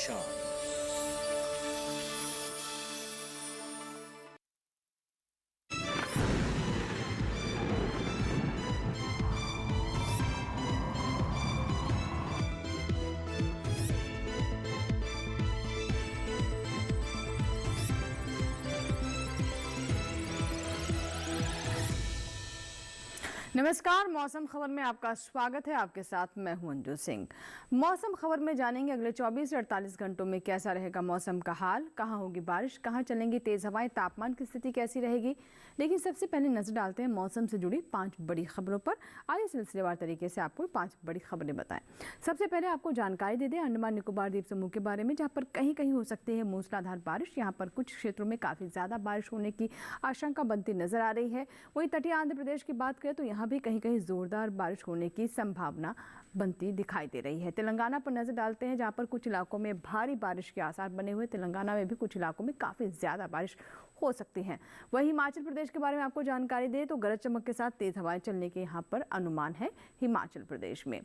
शान। नमस्कार, मौसम खबर में आपका स्वागत है। आपके साथ मैं हूं अंजू सिंह। मौसम खबर में जानेंगे अगले 24 से 48 घंटों में कैसा रहेगा मौसम का हाल, कहां होगी बारिश, कहां चलेंगी तेज हवाएं, तापमान की स्थिति कैसी रहेगी। लेकिन सबसे पहले नजर डालते हैं मौसम से जुड़ी 5 बड़ी खबरों पर। आइए सिलसिलेवार तरीके से आपको 5 बड़ी खबरें बताएं। सबसे पहले आपको जानकारी दे दें अंडमान निकोबार द्वीप समूह के बारे में, जहाँ पर कहीं कहीं हो सकती है मूसलाधार बारिश। यहाँ पर कुछ क्षेत्रों में काफी ज्यादा बारिश होने की आशंका बनती नजर आ रही है। वहीं तटीय आंध्र प्रदेश की बात करें तो यहाँ भी कहीं कहीं जोरदार बारिश होने की संभावना बनती दिखाई दे रही है। तेलंगाना पर नजर डालते हैं, जहां पर कुछ इलाकों में भारी बारिश के आसार बने हुए। तेलंगाना में भी कुछ इलाकों में काफी ज्यादा बारिश हो सकती हैं। वहीं हिमाचल प्रदेश के बारे में आपको जानकारी दें तो गरज चमक के साथ तेज हवाएं चलने के यहाँ पर अनुमान है हिमाचल प्रदेश में।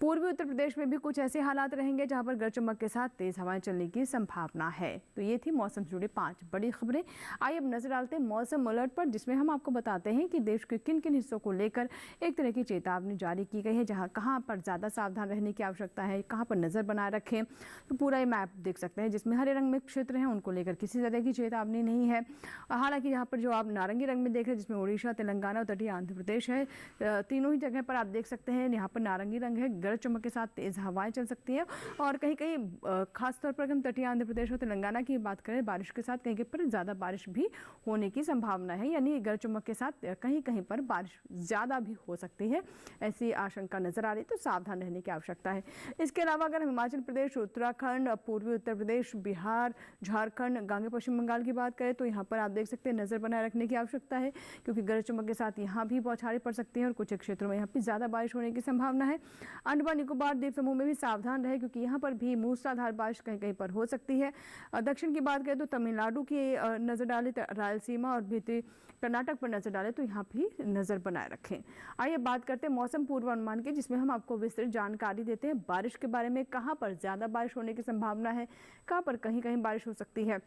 पूर्वी उत्तर प्रदेश में भी कुछ ऐसे हालात रहेंगे जहां पर गरज चमक के साथ तेज हवाएं चलने की संभावना है। तो ये थी मौसम से जुड़ी 5 बड़ी खबरें। आइए अब नजर डालते हैं मौसम अलर्ट पर, जिसमें हम आपको बताते हैं कि देश के किन किन हिस्सों को लेकर एक तरह की चेतावनी जारी की गई है, जहां कहां पर ज्यादा सावधान रहने की आवश्यकता है, कहां पर नजर बनाए रखें। तो पूरा ये मैप देख सकते हैं, जिसमें हरे रंग में क्षेत्र हैं उनको लेकर किसी तरह की चेतावनी नहीं है। हालांकि यहाँ पर जो आप नारंगी रंग में देख रहे हैं, जिसमें उड़ीसा, तेलंगाना और तटीय आंध्र प्रदेश है, तीनों ही जगह पर आप देख सकते हैं यहाँ पर नारंगी रंग है। गरज चमक के साथ तेज हवाएं चल सकती है और कहीं कहीं खासतौर पर हम तटीय आंध्र प्रदेश और तेलंगाना की बात करें, बारिश के साथ कहीं कहीं पर ज्यादा बारिश भी होने की संभावना है। यानी गरज चमक के साथ कहीं कहीं पर बारिश ज्यादा भी हो सकती है, ऐसी आशंका नजर आ रही है। तो सावधान रहने की आवश्यकता है। इसके अलावा अगर हिमाचल प्रदेश, उत्तराखंड, पूर्वी उत्तर प्रदेश, बिहार, झारखंड, गांगे पश्चिम बंगाल की बात करें तो यहाँ पर आप देख सकते हैं नजर बनाए रखने की आवश्यकता है, क्योंकि गरज चमक के साथ यहाँ भी बौछारें पड़ सकती हैं और कुछ क्षेत्रों में यहाँ भी ज्यादा बारिश होने की संभावना है। अंडमान निकोबार द्वीप समूह में भी सावधान रहे, क्योंकि यहाँ पर भी मूसलाधार बारिश कहीं कहीं पर हो सकती है। दक्षिण की बात करें तो तमिलनाडु की नजर डालें, रायलसीमा और भीतरी कर्नाटक पर नजर डालें तो यहाँ भी नजर बनाए रखें। आइए बात करते हैं मौसम पूर्वानुमान की, जिसमें हम आपको विस्तृत जानकारी देते हैं बारिश के बारे में, कहां पर ज्यादा बारिश होने की संभावना है, कहां पर कहीं कहीं बारिश हो सकती है।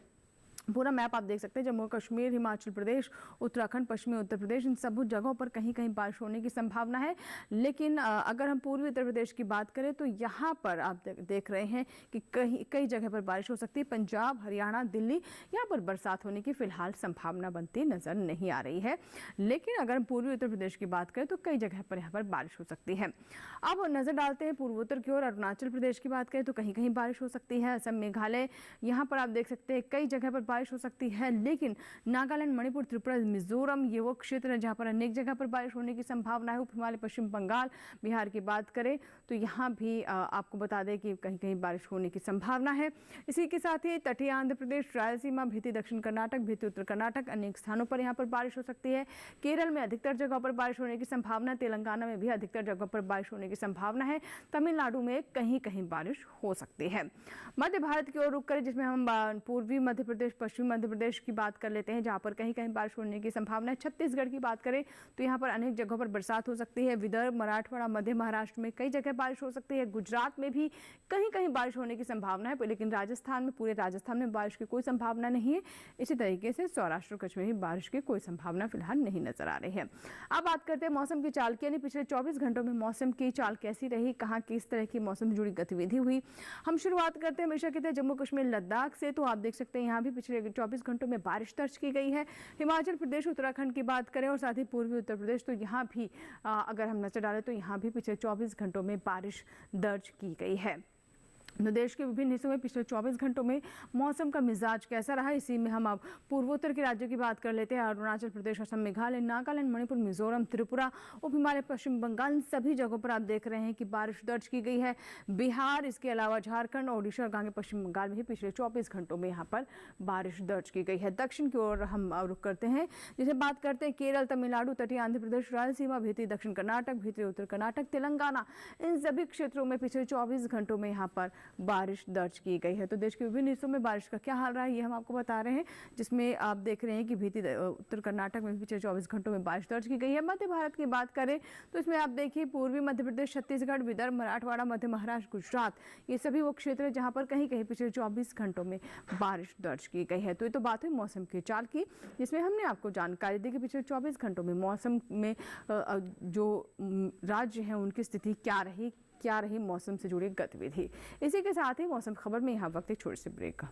पूरा मैप आप देख सकते हैं। जम्मू कश्मीर, हिमाचल प्रदेश, उत्तराखंड, पश्चिमी उत्तर प्रदेश, इन सब जगहों पर कहीं कहीं बारिश होने की संभावना है। लेकिन अगर हम पूर्वी उत्तर प्रदेश की बात करें तो यहाँ पर आप देख रहे हैं कि कई जगह पर बारिश हो सकती है। पंजाब, हरियाणा, दिल्ली, यहाँ पर बरसात होने की फिलहाल संभावना बनती नजर नहीं आ रही है। लेकिन अगर हम पूर्वी उत्तर प्रदेश की बात करें तो कई जगह पर यहाँ पर बारिश हो सकती है। अब नजर डालते हैं पूर्वोत्तर की ओर। अरुणाचल प्रदेश की बात करें तो कहीं कहीं बारिश हो सकती है। असम, मेघालय, यहाँ पर आप देख सकते हैं कई जगह पर बारिश हो सकती है। लेकिन नागालैंड, मणिपुर, त्रिपुरा, मिजोरम, ये वो क्षेत्र है जहां पर अनेक जगह पर बारिश होने की संभावना है। उप हिमालय, पश्चिम बंगाल, बिहार की बात करें तो यहाँ भी आपको बता दें कि कहीं कहीं बारिश होने की संभावना है। इसी के साथ ही तटीय आंध्र प्रदेश, रायलसीमा, भीतरी दक्षिण कर्नाटक, भीतरी उत्तर कर्नाटक, अनेक स्थानों पर यहाँ पर बारिश हो सकती है। केरल में अधिकतर जगहों पर बारिश होने की संभावना, तेलंगाना में भी अधिकतर जगहों पर बारिश होने की संभावना है। तमिलनाडु में कहीं कहीं बारिश हो सकती है। मध्य भारत की ओर रुख करें, जिसमें हम पूर्वी मध्य प्रदेश, पश्चिमी मध्य प्रदेश की बात कर लेते हैं, जहां पर कहीं कहीं बारिश होने की संभावना है। छत्तीसगढ़ की बात करें तो यहाँ पर अनेक जगहों पर बरसात हो सकती है। विदर्भ, मराठवाड़ा, मध्य महाराष्ट्र में कई जगह बारिश हो सकती है। गुजरात में भी कहीं कहीं बारिश होने की संभावना है, लेकिन राजस्थान में, पूरे राजस्थान में बारिश की कोई संभावना नहीं है। इसी तरीके से सौराष्ट्र, कच्छ में भी बारिश की कोई संभावना फिलहाल नहीं नजर आ रही है। अब बात करते हैं मौसम की चाल की, यानी पिछले 24 घंटों में मौसम की चाल कैसी रही, कहाँ किस तरह की मौसम से जुड़ी गतिविधि हुई। हम शुरुआत करते हैं हमेशा कहते हैं जम्मू कश्मीर, लद्दाख से। तो आप देख सकते हैं यहाँ भी पिछले 24 घंटों में बारिश दर्ज की गई है। हिमाचल प्रदेश, उत्तराखंड की बात करें और साथ ही पूर्वी उत्तर प्रदेश, तो यहाँ भी अगर हम नजर डालें तो यहाँ भी पिछले 24 घंटों में बारिश दर्ज की गई है। देश के विभिन्न हिस्सों में पिछले 24 घंटों में मौसम का मिजाज कैसा रहा, इसी में हम अब पूर्वोत्तर के राज्यों की बात कर लेते हैं। अरुणाचल प्रदेश, असम, मेघालय, नागालैंड, मणिपुर, मिजोरम, त्रिपुरा, उप हिमालय, पश्चिम बंगाल, इन सभी जगहों पर आप देख रहे हैं कि बारिश दर्ज की गई है। बिहार, इसके अलावा झारखंड, ओडिशा और गांगे पश्चिम बंगाल में भी पिछले 24 घंटों में यहाँ पर बारिश दर्ज की गई है। दक्षिण की ओर हम रुख करते हैं, जिसे बात करते हैं केरल, तमिलनाडु, तटीय आंध्र प्रदेश, रायलसीमा, भीतरी दक्षिण कर्नाटक, भीतरी उत्तर कर्नाटक, तेलंगाना, इन सभी क्षेत्रों में पिछले 24 घंटों में यहाँ पर बारिश दर्ज की गई है। तो देश के विभिन्न हिस्सों में बारिश का क्या हाल रहा है ये हम आपको बता रहे हैं, जिसमें आप देख रहे हैं कि बीती उत्तर कर्नाटक में पिछले 24 घंटों में बारिश दर्ज की गई है। मध्य भारत की बात करें तो इसमें आप देखिए पूर्वी मध्य प्रदेश, छत्तीसगढ़, विदर्भ, मराठवाड़ा, मध्य महाराष्ट्र, गुजरात, ये सभी वो क्षेत्र है जहाँ पर कहीं कहीं पिछले 24 घंटों में बारिश दर्ज की गई है। तो ये तो बात हुई मौसम की चाल की, जिसमें हमने आपको जानकारी दी कि पिछले 24 घंटों में मौसम में जो राज्य हैं उनकी स्थिति क्या रही मौसम से जुड़ी गतिविधि। इसी के साथ ही मौसम खबर में यहाँ वक्त एक छोटे से ब्रेक का।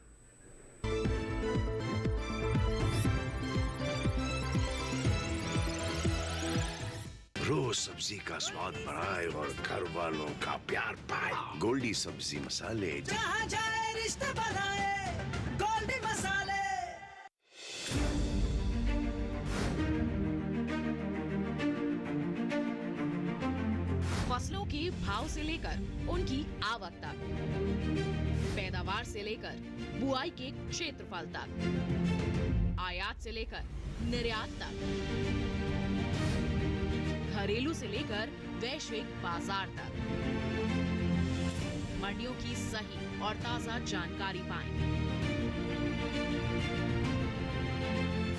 रोज सब्जी का स्वाद बढ़ाए और घर वालों का प्यार पाए। गोल्डी सब्जी मसाले, जहाँ जाए रिश्ते बनाए, गोल्डी मसाले। फसलों के भाव से लेकर उनकी आवक तक, पैदावार से लेकर बुआई के क्षेत्रफल तक, आयात से लेकर निर्यात तक, घरेलू से लेकर वैश्विक बाजार तक, मंडियों की सही और ताजा जानकारी पाएं।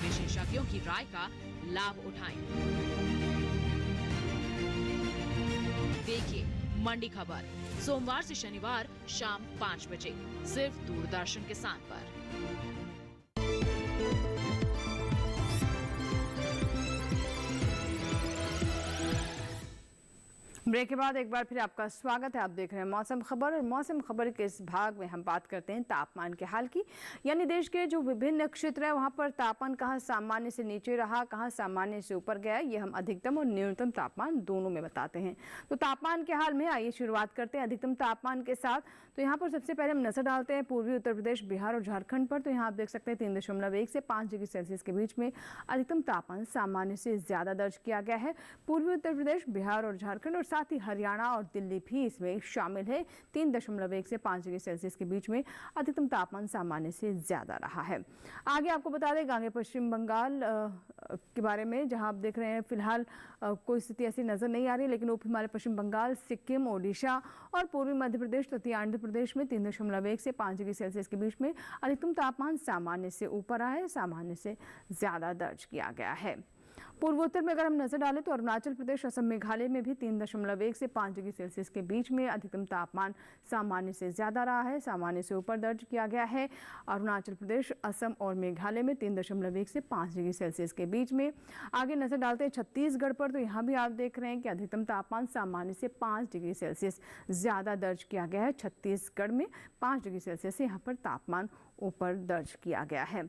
विशेषज्ञों की राय का लाभ उठाएं। देखिए मंडी खबर सोमवार से शनिवार शाम 5 बजे सिर्फ दूरदर्शन किसान पर। ब्रेक के बाद एक बार फिर आपका स्वागत है। आप देख रहे हैं मौसम खबर, और मौसम खबर के इस भाग में हम बात करते हैं तापमान के हाल की। यानी देश के जो विभिन्न क्षेत्र है वहां पर तापमान कहां सामान्य से नीचे रहा, कहां सामान्य से ऊपर गया, ये हम अधिकतम और न्यूनतम तापमान दोनों में बताते हैं। तो तापमान के हाल में आइए शुरुआत करते हैं अधिकतम तापमान के साथ। तो यहाँ पर सबसे पहले हम नजर डालते हैं पूर्वी उत्तर प्रदेश, बिहार और झारखंड पर। तो यहाँ आप देख सकते हैं 3.1 से 5 डिग्री सेल्सियस के बीच में अधिकतम तापमान सामान्य से ज्यादा दर्ज किया गया है। पूर्वी उत्तर प्रदेश, बिहार और झारखंड और साथ ही हरियाणा और दिल्ली भी इसमें शामिल है। 3.1 से 5 डिग्री सेल्सियस के बीच में अधिकतम तापमान सामान्य से ज्यादा रहा है। आगे आपको बता दें आगे पश्चिम बंगाल के बारे में, जहां आप देख रहे हैं फिलहाल कोई स्थिति ऐसी नजर नहीं आ रही, लेकिन उप हिमालय पश्चिम बंगाल, सिक्किम, ओडिशा और पूर्वी मध्य प्रदेश तथा आंध्र प्रदेश में 3.1 से 5 डिग्री सेल्सियस के बीच में अधिकतम तापमान सामान्य से ऊपर आया है, सामान्य से ज्यादा दर्ज किया गया है। पूर्वोत्तर में अगर हम नजर डालें तो अरुणाचल प्रदेश, असम, मेघालय में भी 3.1 से 5 डिग्री सेल्सियस के बीच में अधिकतम तापमान सामान्य से ज्यादा रहा है, सामान्य से ऊपर दर्ज किया गया है। अरुणाचल प्रदेश, असम और मेघालय में 3.1 से 5 डिग्री सेल्सियस के बीच में। आगे नजर डालते हैं छत्तीसगढ़ पर। तो यहाँ भी आप देख रहे हैं कि अधिकतम तापमान सामान्य से 5 डिग्री सेल्सियस ज्यादा दर्ज किया गया है। छत्तीसगढ़ में 5 डिग्री सेल्सियस से यहाँ पर तापमान ऊपर दर्ज किया गया है।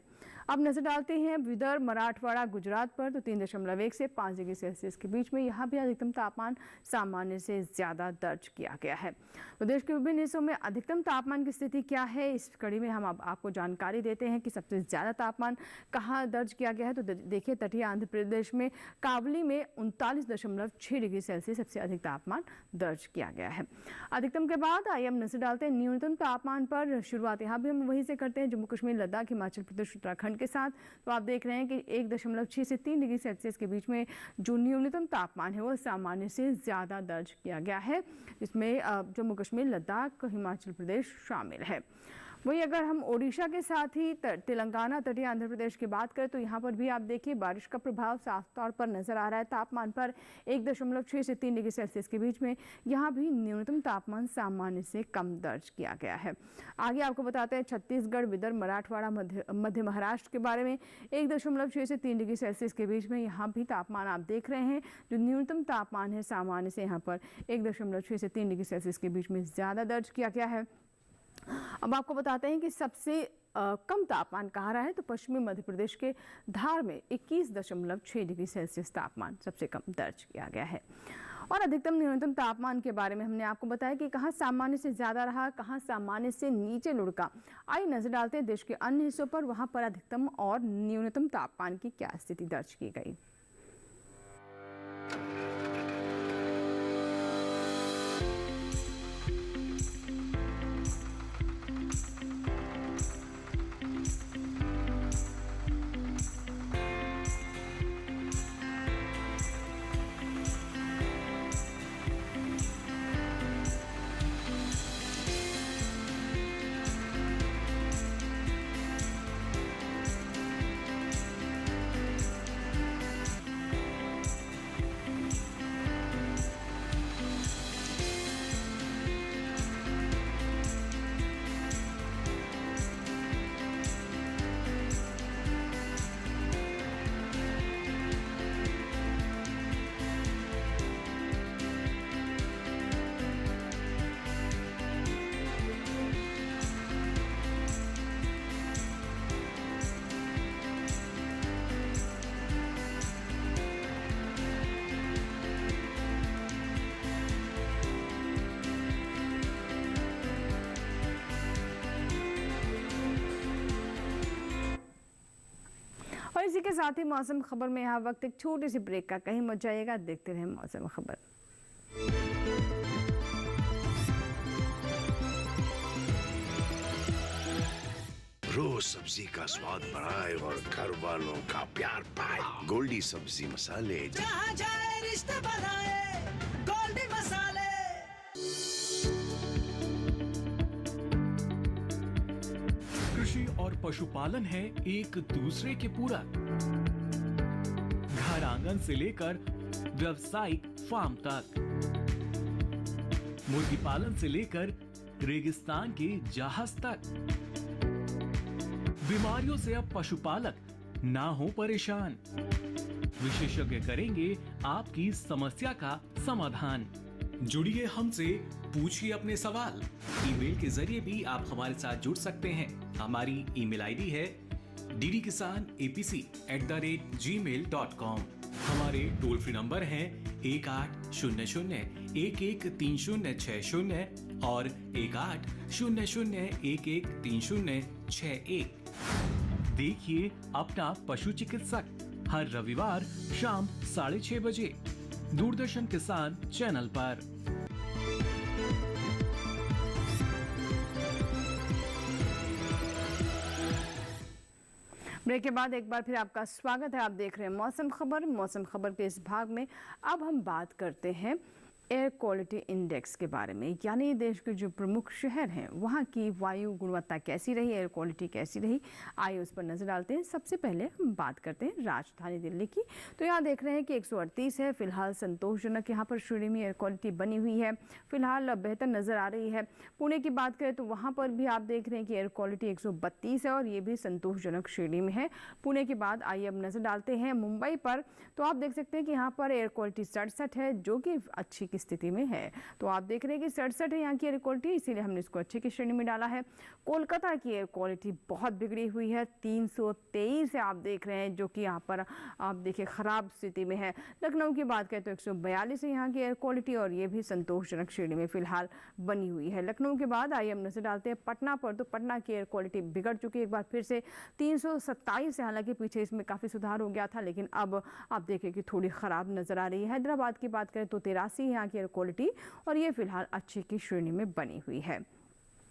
अब नजर डालते हैं विदर्भ, मराठवाड़ा, गुजरात पर। तो 3.1 से 5 डिग्री सेल्सियस के बीच में यहाँ भी अधिकतम तापमान सामान्य से ज्यादा दर्ज किया गया है। तो देश के विभिन्न हिस्सों में अधिकतम तापमान की स्थिति क्या है, इस कड़ी में हम आपको जानकारी देते हैं कि सबसे ज्यादा तापमान कहाँ दर्ज किया गया है। तो देखिए तटीय आंध्र प्रदेश में कावली में 39.6 डिग्री सेल्सियस सबसे अधिक तापमान दर्ज किया गया है। अधिकतम के बाद आइए हम नजर डालते हैं न्यूनतम तापमान पर। शुरुआत यहाँ भी हम वहीं से करते हैं, जम्मू कश्मीर, लद्दाख, हिमाचल प्रदेश, उत्तराखंड के साथ। तो आप देख रहे हैं कि 1.6 से 3 डिग्री सेल्सियस के बीच में जो न्यूनतम तापमान है वो सामान्य से ज्यादा दर्ज किया गया है, जिसमें जम्मू कश्मीर, लद्दाख, हिमाचल प्रदेश शामिल है। वहीं अगर हम ओडिशा के साथ ही तेलंगाना, तटीय आंध्र प्रदेश की बात करें तो यहाँ पर भी आप देखिए बारिश का प्रभाव साफ तौर पर नजर आ रहा है। तापमान पर 1.6 से 3 डिग्री सेल्सियस के बीच में यहाँ भी न्यूनतम तापमान सामान्य से कम दर्ज किया गया है। आगे आपको बताते हैं छत्तीसगढ़, विदर्भ, मराठवाड़ा, मध्य महाराष्ट्र के बारे में। 1.6 से 3 डिग्री सेल्सियस के बीच में यहाँ भी तापमान आप देख रहे हैं, जो न्यूनतम तापमान है सामान्य से यहाँ पर 1.6 से 3 डिग्री सेल्सियस के बीच में ज्यादा दर्ज किया गया है। अब आपको बताते हैं कि सबसे कम तापमान कहाँ रहा है। तो पश्चिमी मध्य प्रदेश के धार में 21.6 डिग्री सेल्सियस तापमान सबसे कम दर्ज किया गया है। और अधिकतम न्यूनतम तापमान के बारे में हमने आपको बताया कि कहाँ सामान्य से ज्यादा रहा, कहाँ सामान्य से नीचे लुढ़का। आइए नजर डालते हैं देश के अन्य हिस्सों पर, वहां पर अधिकतम और न्यूनतम तापमान की क्या स्थिति दर्ज की गई। के साथ ही मौसम खबर में यहाँ वक्त एक छोटी सी ब्रेक का, कहीं मत जाइएगा, देखते रहे मौसम खबर। रोज सब्जी का स्वाद बढ़ाए और घर वालों का प्यार पाए। गोल्डी सब्जी मसाले। जहाँ जाए रिश्ते बनाए गोल्डी मसाले। कृषि और पशुपालन है एक दूसरे के पूरक। घर आंगन से लेकर व्यावसायिक फार्म तक, मुर्गी पालन से लेकर रेगिस्तान के जहाज तक। बीमारियों से अब पशुपालक ना हो परेशान। विशेषज्ञ करेंगे आपकी समस्या का समाधान। जुड़िए हमसे, पूछिए अपने सवाल। ईमेल के जरिए भी आप हमारे साथ जुड़ सकते हैं। हमारी ईमेल आईडी है ddkisanapc@gmail.com। हमारे टोल फ्री नंबर हैं 1800-113060 और 1800-113061। देखिए अपना पशु चिकित्सक हर रविवार शाम 6:30 बजे दूरदर्शन किसान चैनल पर। ब्रेक के बाद एक बार फिर आपका स्वागत है। आप देख रहे हैं मौसम खबर। मौसम खबर के इस भाग में अब हम बात करते हैं एयर क्वालिटी इंडेक्स के बारे में, यानी देश के जो प्रमुख शहर हैं वहाँ की वायु गुणवत्ता कैसी रही, एयर क्वालिटी कैसी रही, आइए उस पर नज़र डालते हैं। सबसे पहले हम बात करते हैं राजधानी दिल्ली की। तो यहाँ देख रहे हैं कि 138 है, फिलहाल संतोषजनक यहाँ पर श्रेणी में एयर क्वालिटी बनी हुई है, फिलहाल बेहतर नज़र आ रही है। पुणे की बात करें तो वहाँ पर भी आप देख रहे हैं कि एयर क्वालिटी 132 है और ये भी संतोषजनक श्रेणी में है। पुणे के बाद आइए अब नज़र डालते हैं मुंबई पर। तो आप देख सकते हैं कि यहाँ पर एयर क्वालिटी 67 है, जो कि अच्छी स्थिति में है। तो आप देख रहे हैं कि 67 है यहाँ की एयर क्वालिटी, इसीलिए हमने इसको अच्छे की श्रेणी में डाला है। कोलकाता की एयर क्वालिटी बहुत बिगड़ी हुई है, 323 है आप देख रहे हैं, जो कि यहाँ पर आप देखिए खराब स्थिति में है। लखनऊ की बात करें तो 142 है यहाँ की एयर क्वालिटी और ये भी संतोषजनक श्रेणी में फिलहाल बनी हुई है। लखनऊ के बाद आइए हम नजर डालते हैं पटना पर। तो पटना की एयर क्वालिटी बिगड़ चुकी है एक बार फिर से, 327 है। हालांकि पीछे इसमें काफ़ी सुधार हो गया था, लेकिन अब आप देखें कि थोड़ी ख़राब नज़र आ रही है। हैदराबाद की बात करें तो 83 यहाँ की एयर क्वालिटी और ये फिलहाल अच्छी की श्रेणी में बनी हुई है।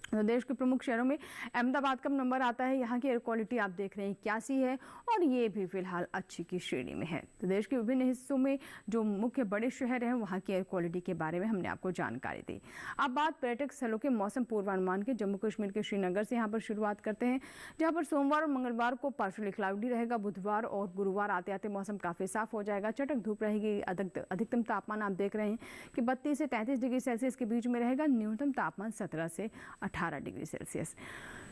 तो देश के प्रमुख शहरों में अहमदाबाद का नंबर आता है, यहाँ की एयर क्वालिटी आप देख रहे हैं 81 है और ये भी फिलहाल अच्छी की श्रेणी में है। तो देश के विभिन्न हिस्सों में जो मुख्य बड़े शहर हैं वहाँ की एयर क्वालिटी के बारे में हमने आपको जानकारी दी। अब बात पर्यटक स्थलों के मौसम पूर्वानुमान के। जम्मू कश्मीर के श्रीनगर से यहाँ पर शुरुआत करते हैं, जहाँ पर सोमवार और मंगलवार को पार्शियली क्लाउडी रहेगा। बुधवार और गुरुवार आते आते मौसम काफ़ी साफ हो जाएगा, चटक धूप रहेगी। अधिकतम तापमान आप देख रहे हैं कि 32 से 33 डिग्री सेल्सियस के बीच में रहेगा। न्यूनतम तापमान 17 से 18 डिग्री सेल्सियस।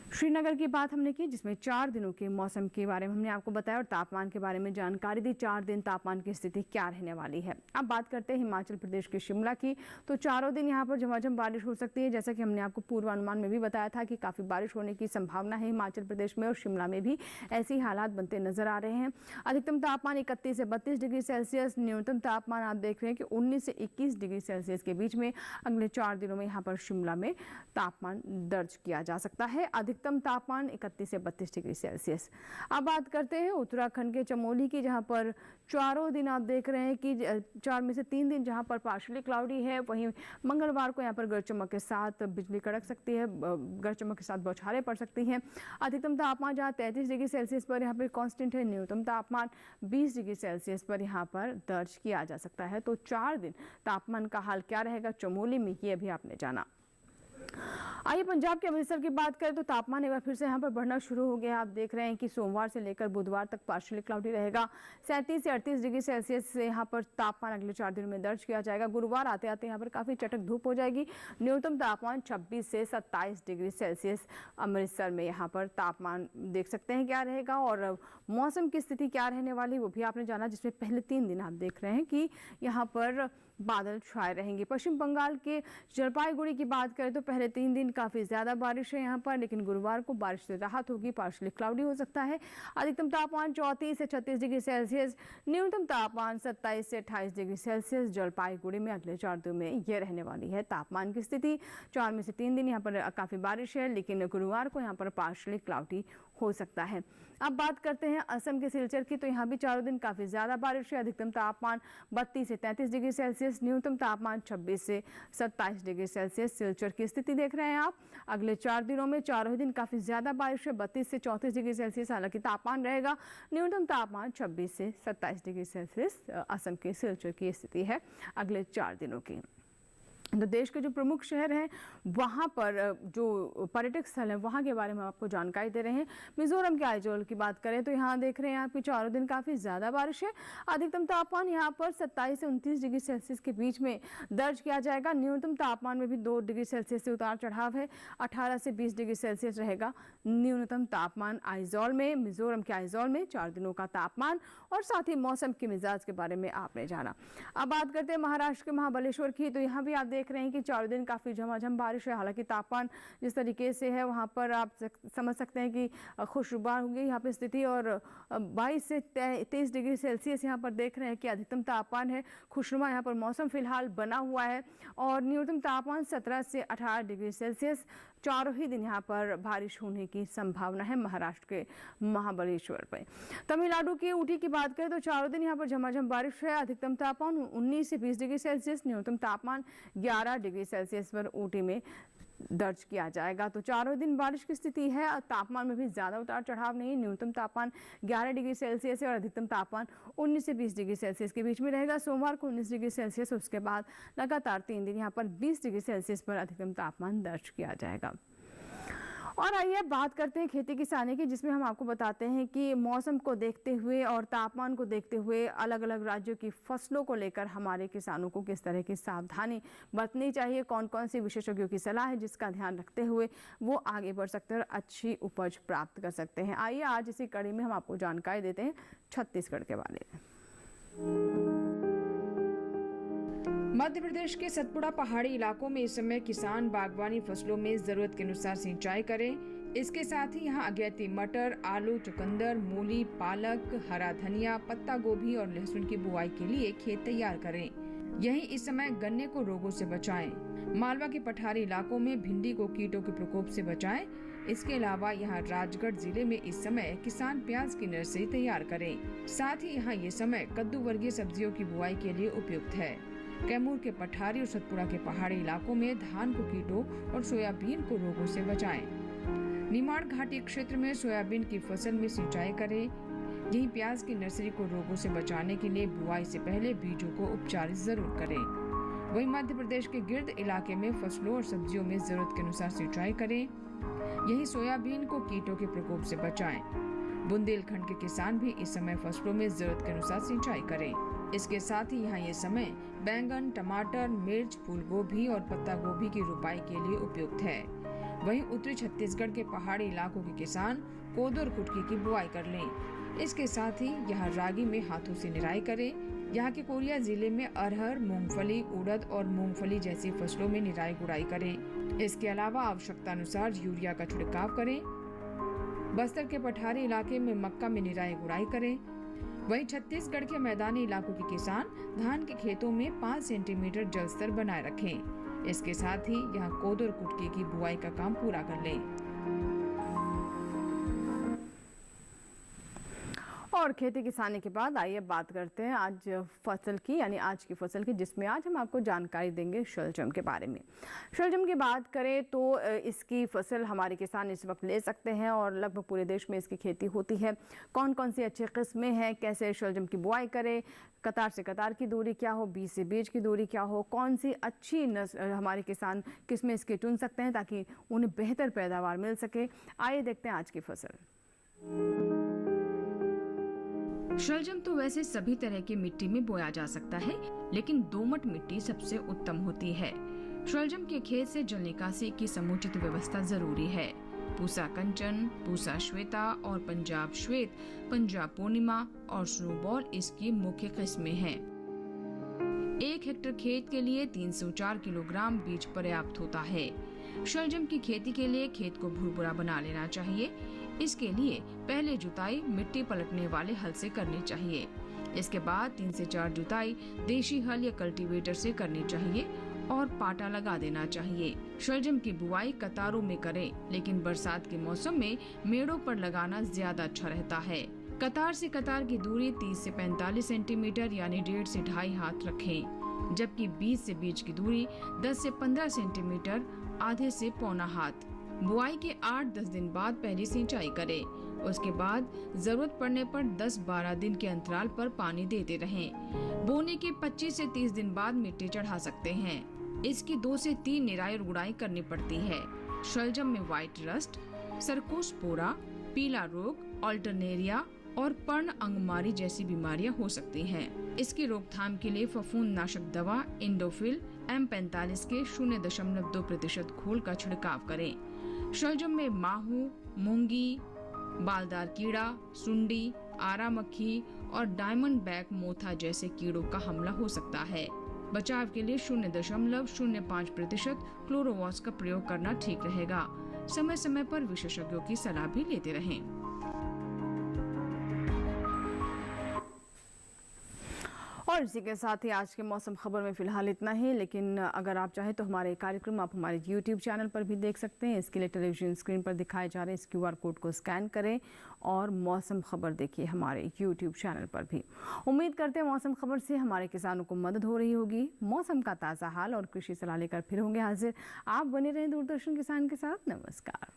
श्रीनगर की बात हमने की, जिसमें 4 दिनों के मौसम के बारे में हमने आपको बताया और तापमान के बारे में जानकारी दी। 4 दिन तापमान की स्थिति क्या रहने वाली है। अब बात करते हैं हिमाचल प्रदेश के शिमला की। तो चारों दिन यहाँ पर झमाझम बारिश हो सकती है, जैसा कि हमने आपको पूर्वानुमान में भी बताया था कि काफ़ी बारिश होने की संभावना है हिमाचल प्रदेश में, और शिमला में भी ऐसे ही हालात बनते नजर आ रहे हैं। अधिकतम तापमान 31 से 32 डिग्री सेल्सियस, न्यूनतम तापमान आप देख रहे हैं कि 19 से 21 डिग्री सेल्सियस के बीच में अगले 4 दिनों में यहाँ पर शिमला में तापमान दर्ज किया जा सकता है। अधिकतम तापमान 31 से 32 डिग्री सेल्सियस। अब बात करते हैं उत्तराखंड के चमोली की, जहां पर चारों दिन आप देख रहे हैं कि 4 में से 3 दिन जहां पर पार्शियली क्लाउडी है। वहीं मंगलवार को यहां पर गरज चमक के साथ बिजली कड़क सकती है, गरज चमक के साथ बौछारें पड़ सकती हैं। अधिकतम तापमान जहां 33 डिग्री सेल्सियस पर यहाँ पर कांस्टेंट है, न्यूनतम तापमान 20 डिग्री सेल्सियस पर यहाँ पर दर्ज किया जा सकता है। तो 4 दिन तापमान का हाल क्या रहेगा चमोली में, ये भी आपने जाना। आइए पंजाब के अमृतसर की बात करें तो तापमान एक बार फिर से यहाँ पर बढ़ना शुरू हो गया। आप देख रहे हैं कि सोमवार से लेकर बुधवार तक पार्शियली क्लाउडी रहेगा। 37 से 38 डिग्री सेल्सियस से यहाँ पर तापमान अगले 4 दिनों में दर्ज किया जाएगा। गुरुवार आते आते यहाँ पर काफ़ी चटक धूप हो जाएगी। न्यूनतम तापमान 26 से 27 डिग्री सेल्सियस अमृतसर में यहाँ पर तापमान देख सकते हैं क्या रहेगा। और मौसम की स्थिति क्या रहने वाली वो भी आपने जाना, जिसमें पहले 3 दिन आप देख रहे हैं कि यहाँ पर बादल छाए रहेंगे। पश्चिम बंगाल के जलपाईगुड़ी की बात करें तो पहले 3 दिन काफ़ी ज़्यादा बारिश है यहाँ पर, लेकिन गुरुवार को बारिश से राहत होगी, पार्शियली क्लाउडी हो सकता है। अधिकतम तापमान 34 से 36 डिग्री सेल्सियस, न्यूनतम तापमान 27 से 28 डिग्री सेल्सियस जलपाईगुड़ी में अगले 4 दिनों में ये रहने वाली है तापमान की स्थिति। 4 में से 3 दिन यहाँ पर काफ़ी बारिश है, लेकिन गुरुवार को यहाँ पर पार्शियली क्लाउडी हो सकता है। अब बात करते हैं असम के सिलचर की, तो यहाँ भी चारों दिन काफ़ी ज़्यादा बारिश है। अधिकतम तापमान 32 से 33 डिग्री सेल्सियस, न्यूनतम तापमान 26 से 27 डिग्री सेल्सियस। सिलचर की स्थिति देख रहे हैं आप। अगले 4 दिनों में चारों ही दिन काफ़ी ज़्यादा बारिश है, 32 से 34 डिग्री सेल्सियस हालांकि तापमान रहेगा, न्यूनतम तापमान 26 से 27 डिग्री सेल्सियस असम के सिलचर की स्थिति है अगले 4 दिनों की। तो देश के जो प्रमुख शहर हैं वहाँ पर जो पर्यटक स्थल हैं वहाँ के बारे में आपको जानकारी दे रहे हैं। मिजोरम के आइजोल की बात करें तो यहाँ देख रहे हैं आपकी चारों दिन काफ़ी ज़्यादा बारिश है। अधिकतम तापमान यहाँ पर 27 से 29 डिग्री सेल्सियस के बीच में दर्ज किया जाएगा। न्यूनतम तापमान में भी 2 डिग्री सेल्सियस से उतार चढ़ाव है। 18 से 20 डिग्री सेल्सियस रहेगा न्यूनतम तापमान आइजोल में, मिजोरम के आइजोल में 4 दिनों का तापमान। और साथ ही मौसम के मिजाज के बारे में आपने जाना। अब बात करते हैं महाराष्ट्र के महाबलेश्वर की, तो यहाँ भी आप देख रहे हैं कि चारों दिन काफ़ी झमाझम बारिश है। हालांकि तापमान जिस तरीके से है वहाँ पर आप समझ सकते हैं कि खुशगवार होंगी यहाँ पर स्थिति। और 22 से 23 डिग्री सेल्सियस यहाँ पर देख रहे हैं कि अधिकतम तापमान है। खुशनुमा यहाँ पर मौसम फिलहाल बना हुआ है और न्यूनतम तापमान 17 से 18 डिग्री सेल्सियस। चारों ही दिन यहाँ पर बारिश होने की संभावना है महाराष्ट्र के महाबलेश्वर पर। तमिलनाडु की ऊटी की बात करें तो चारों दिन यहाँ पर झमाझम बारिश है। अधिकतम तापमान 19 से 20 डिग्री सेल्सियस, न्यूनतम तापमान 11 डिग्री सेल्सियस पर ऊटी में दर्ज किया जाएगा। तो चारों दिन बारिश की स्थिति है। तापमान में भी ज़्यादा उतार चढ़ाव नहीं। न्यूनतम तापमान 11 डिग्री सेल्सियस है और अधिकतम तापमान 19 से 20 डिग्री सेल्सियस के बीच में रहेगा। सोमवार को 19 डिग्री सेल्सियस, उसके बाद लगातार 3 दिन यहाँ पर 20 डिग्री सेल्सियस पर अधिकतम तापमान दर्ज किया जाएगा। और आइए बात करते हैं खेती किसानी की, जिसमें हम आपको बताते हैं कि मौसम को देखते हुए और तापमान को देखते हुए अलग अलग राज्यों की फसलों को लेकर हमारे किसानों को किस तरह की सावधानी बरतनी चाहिए, कौन कौन सी विशेषज्ञों की सलाह है जिसका ध्यान रखते हुए वो आगे बढ़ सकते हैं और अच्छी उपज प्राप्त कर सकते हैं। आइए आज इसी कड़ी में हम आपको जानकारी देते हैं छत्तीसगढ़ के बारे में। मध्य प्रदेश के सतपुड़ा पहाड़ी इलाकों में इस समय किसान बागवानी फसलों में जरूरत के अनुसार सिंचाई करें। इसके साथ ही यहाँ अगेती मटर, आलू, चुकंदर, मूली, पालक, हरा धनिया, पत्ता गोभी और लहसुन की बुआई के लिए खेत तैयार करें। यहीं इस समय गन्ने को रोगों से बचाएं। मालवा के पठारी इलाकों में भिंडी को कीटों के प्रकोप से बचाएं। इसके अलावा यहाँ राजगढ़ जिले में इस समय किसान प्याज की नर्सरी तैयार करें। साथ ही यहाँ ये समय कद्दू वर्गीय सब्जियों की बुआई के लिए उपयुक्त है। कैमूर के पठारी और सतपुड़ा के पहाड़ी इलाकों में धान को कीटों और सोयाबीन को रोगों से बचाएं। निमाड़ घाटी क्षेत्र में सोयाबीन की फसल में सिंचाई करें। यहीं प्याज की नर्सरी को रोगों से बचाने के लिए बुआई से पहले बीजों को उपचारित जरूर करें। वहीं मध्य प्रदेश के गिर्द इलाके में फसलों और सब्जियों में जरूरत के अनुसार सिंचाई करें। यहीं सोयाबीन को कीटों के प्रकोप से बचाएं। बुंदेलखंड के किसान भी इस समय फसलों में जरूरत के अनुसार सिंचाई करें। इसके साथ ही यहाँ ये समय बैंगन, टमाटर, मिर्च, फूल गोभी और पत्ता गोभी की रुपाई के लिए उपयुक्त है। वहीं उत्तरी छत्तीसगढ़ के पहाड़ी इलाकों के किसान कोदो और कुटकी की बुआई कर लें। इसके साथ ही यहाँ रागी में हाथों से निराई करें। यहाँ के कोरिया जिले में अरहर, मूंगफली, उड़द और मूंगफली जैसी फसलों में निराई गुड़ाई करें। इसके अलावा आवश्यकता अनुसार यूरिया का छिड़काव करें। बस्तर के पठारी इलाके में मक्का में निराई गुड़ाई करें। वहीं छत्तीसगढ़ के मैदानी इलाकों के किसान धान के खेतों में 5 सेंटीमीटर जल स्तर बनाए रखें। इसके साथ ही यहाँ कोदो और कुटकी की बुआई का काम पूरा कर लें। और खेती किसानी के बाद आइए बात करते हैं आज फसल की, यानी आज की फसल की, जिसमें आज हम आपको जानकारी देंगे शलजम के बारे में। शलजम की बात करें तो इसकी फसल हमारे किसान इस वक्त ले सकते हैं और लगभग पूरे देश में इसकी खेती होती है। कौन कौन सी अच्छी किस्में हैं, कैसे शलजम की बुआई करें, कतार से कतार की दूरी क्या हो, बीज से बीज की दूरी क्या हो, कौन सी अच्छी हमारे किसान किस्में इसकी चुन सकते हैं ताकि उन्हें बेहतर पैदावार मिल सके। आइए देखते हैं आज की फसल। शलजम तो वैसे सभी तरह की मिट्टी में बोया जा सकता है, लेकिन दोमट मिट्टी सबसे उत्तम होती है। शलजम के खेत से जल निकासी की समुचित व्यवस्था जरूरी है। पूसा कंचन, पूसा श्वेता और पंजाब श्वेत, पंजाब पूर्णिमा और स्नोबॉल इसकी मुख्य किस्में हैं। 1 हेक्टेयर खेत के लिए 3 से 4 किलोग्राम बीज पर्याप्त होता है। शलजम की खेती के लिए खेत को भुरभुरा बना लेना चाहिए। इसके लिए पहले जुताई मिट्टी पलटने वाले हल से करनी चाहिए। इसके बाद 3 से 4 जुताई देशी हल या कल्टीवेटर से करनी चाहिए और पाटा लगा देना चाहिए। शलजम की बुआई कतारों में करें, लेकिन बरसात के मौसम में मेड़ों पर लगाना ज्यादा अच्छा रहता है। कतार से कतार की दूरी 30 से 45 सेंटीमीटर यानी 1.5 से 2.5 हाथ रखें, जबकि बीज से बीज की दूरी 10 से 15 सेंटीमीटर आधे से पौना हाथ। बुआई के 8-10 दिन बाद पहली सिंचाई करें। उसके बाद जरूरत पड़ने पर 10-12 दिन के अंतराल पर पानी देते रहें। बोने के 25 से 30 दिन बाद मिट्टी चढ़ा सकते हैं। इसकी 2 से 3 निराई और गुड़ाई करनी पड़ती है। शलजम में व्हाइट रस्ट, सरकोस्पोरा, पीला रोग, अल्टरनेरिया और पर्ण अंगमारी जैसी बीमारियां हो सकती हैं। इसकी रोकथाम के लिए फफूंदनाशक दवा इंडोफिल M45 के 0.2% घोल का छिड़काव करें। शलजम में माहू, मूंगी, बालदार कीड़ा, सुंडी, आरा मक्खी और डायमंड बैक मोथा जैसे कीड़ों का हमला हो सकता है। बचाव के लिए 0.05% क्लोरोवॉस का प्रयोग करना ठीक रहेगा। समय समय पर विशेषज्ञों की सलाह भी लेते रहें। और इसी के साथ ही आज के मौसम खबर में फिलहाल इतना ही, लेकिन अगर आप चाहें तो हमारे कार्यक्रम आप हमारे YouTube चैनल पर भी देख सकते हैं। इसके लिए टेलीविजन स्क्रीन पर दिखाए जा रहे इस QR कोड को स्कैन करें और मौसम खबर देखिए हमारे YouTube चैनल पर भी। उम्मीद करते हैं मौसम खबर से हमारे किसानों को मदद हो रही होगी। मौसम का ताज़ा हाल और कृषि सलाह लेकर फिर होंगे हाजिर। आप बने रहें दूरदर्शन किसान के साथ। नमस्कार।